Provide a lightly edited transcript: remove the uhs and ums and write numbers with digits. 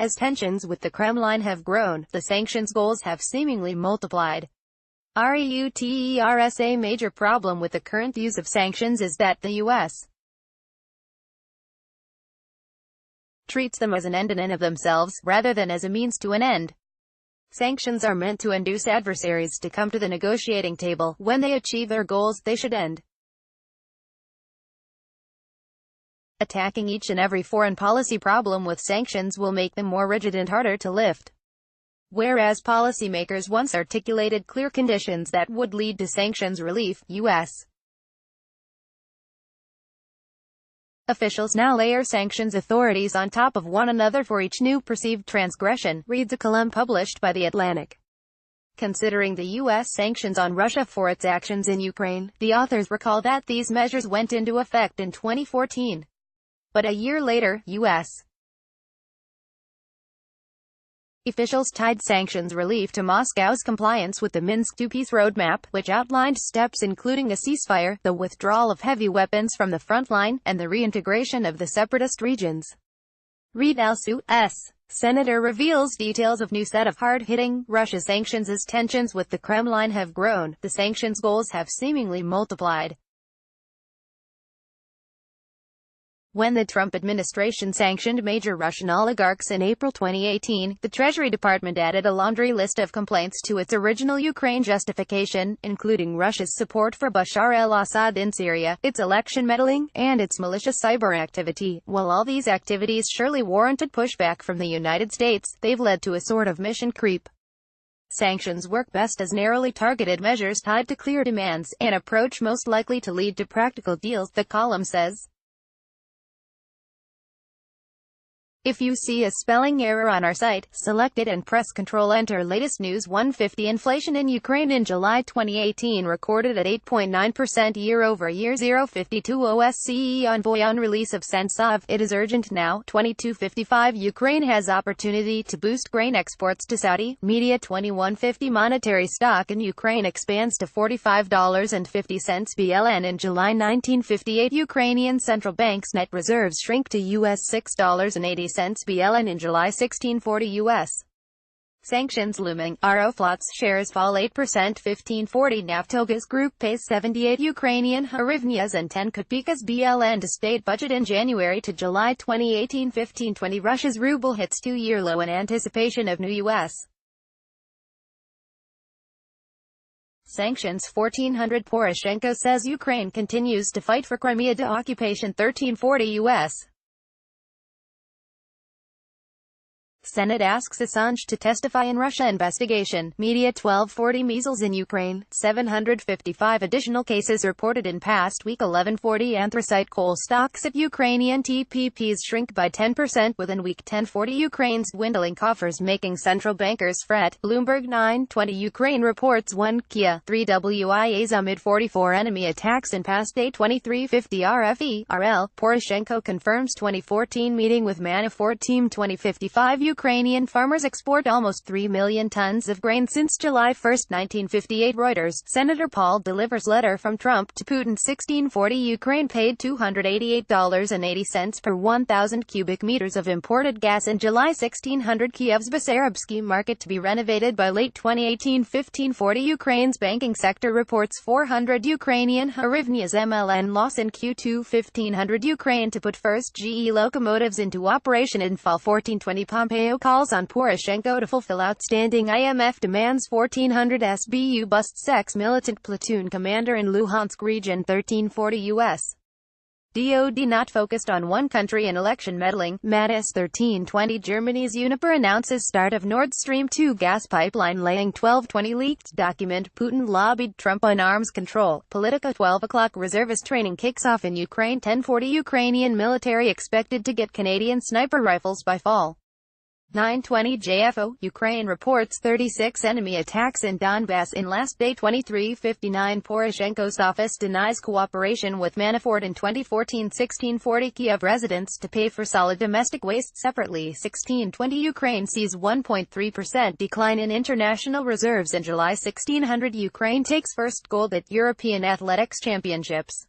As tensions with the Kremlin have grown, the sanctions goals have seemingly multiplied. Reuters a major problem with the current use of sanctions is that the U.S. treats them as an end in and of themselves, rather than as a means to an end. Sanctions are meant to induce adversaries to come to the negotiating table. When they achieve their goals, they should end. Attacking each and every foreign policy problem with sanctions will make them more rigid and harder to lift. Whereas policymakers once articulated clear conditions that would lead to sanctions relief, U.S. officials now layer sanctions authorities on top of one another for each new perceived transgression, reads a column published by The Atlantic. Considering the U.S. sanctions on Russia for its actions in Ukraine, the authors recall that these measures went into effect in 2014. But a year later, U.S. officials tied sanctions relief to Moscow's compliance with the Minsk two-piece roadmap, which outlined steps including a ceasefire, the withdrawal of heavy weapons from the front line, and the reintegration of the separatist regions. Reed Alsu, senator, reveals details of new set of hard-hitting Russia sanctions. As tensions with the Kremlin have grown, the sanctions goals have seemingly multiplied. When the Trump administration sanctioned major Russian oligarchs in April 2018, the Treasury Department added a laundry list of complaints to its original Ukraine justification, including Russia's support for Bashar al-Assad in Syria, its election meddling, and its malicious cyber activity. While all these activities surely warranted pushback from the United States, they've led to a sort of mission creep. Sanctions work best as narrowly targeted measures tied to clear demands, an approach most likely to lead to practical deals, the column says. If you see a spelling error on our site, select it and press Ctrl-Enter. Latest news: 150 inflation in Ukraine in July 2018 recorded at 8.9% year-over-year. 052 OSCE envoy on release of Sentsov. It is urgent now. 2255 Ukraine has opportunity to boost grain exports to Saudi. Media 2150 monetary stock in Ukraine expands to $45.50 BLN in July 1958. Ukrainian central bank's net reserves shrink to US $6.80 BLN in July 1640. U.S. sanctions looming. Aeroflot's shares fall 8%. 1540 Naftogaz Group pays 78 Ukrainian hryvnias and 10 kopykas BLN to state budget in January to July 2018. 1520 Russia's ruble hits two-year low in anticipation of new U.S. sanctions. 1400 Poroshenko says Ukraine continues to fight for Crimea de-occupation. 1340 U.S. Senate asks Assange to testify in Russia investigation. Media 1240 measles in Ukraine, 755 additional cases reported in past week. 1140 anthracite coal stocks at Ukrainian TPPs shrink by 10% within week. 1040 Ukraine's dwindling coffers making central bankers fret. Bloomberg 920 Ukraine reports 1 Kia, 3 WIAs amid 44 enemy attacks in past day. 2350 RFE-RL, Poroshenko confirms 2014 meeting with Manafort team. 2055 Ukrainian farmers export almost 3 million tons of grain since July 1, 1958. Reuters, Senator Paul delivers letter from Trump to Putin. 1640 Ukraine paid $288.80 per 1,000 cubic meters of imported gas in July. 1600 Kiev's Bessarabsky market to be renovated by late 2018. 1540 Ukraine's banking sector reports 400 Ukrainian hryvnias MLN loss in Q2. 1500 Ukraine to put first GE locomotives into operation in fall. 1420 Pompeo calls on Poroshenko to fulfill outstanding IMF demands. 1400 SBU busts ex-militant platoon commander in Luhansk region. 1340 U.S. DoD not focused on one country in election meddling. Mattis 1320 Germany's Uniper announces start of Nord Stream 2 gas pipeline laying. 1220 leaked document Putin lobbied Trump on arms control. Politica 12 o'clock reservist training kicks off in Ukraine. 1040 Ukrainian military expected to get Canadian sniper rifles by fall. 920 JFO, Ukraine reports 36 enemy attacks in Donbass in last day. 2359 Poroshenko's office denies cooperation with Manafort in 2014. 1640 Kiev residents to pay for solid domestic waste separately. 1620 Ukraine sees 1.3% decline in international reserves in July. 1600 Ukraine takes first gold at European Athletics Championships.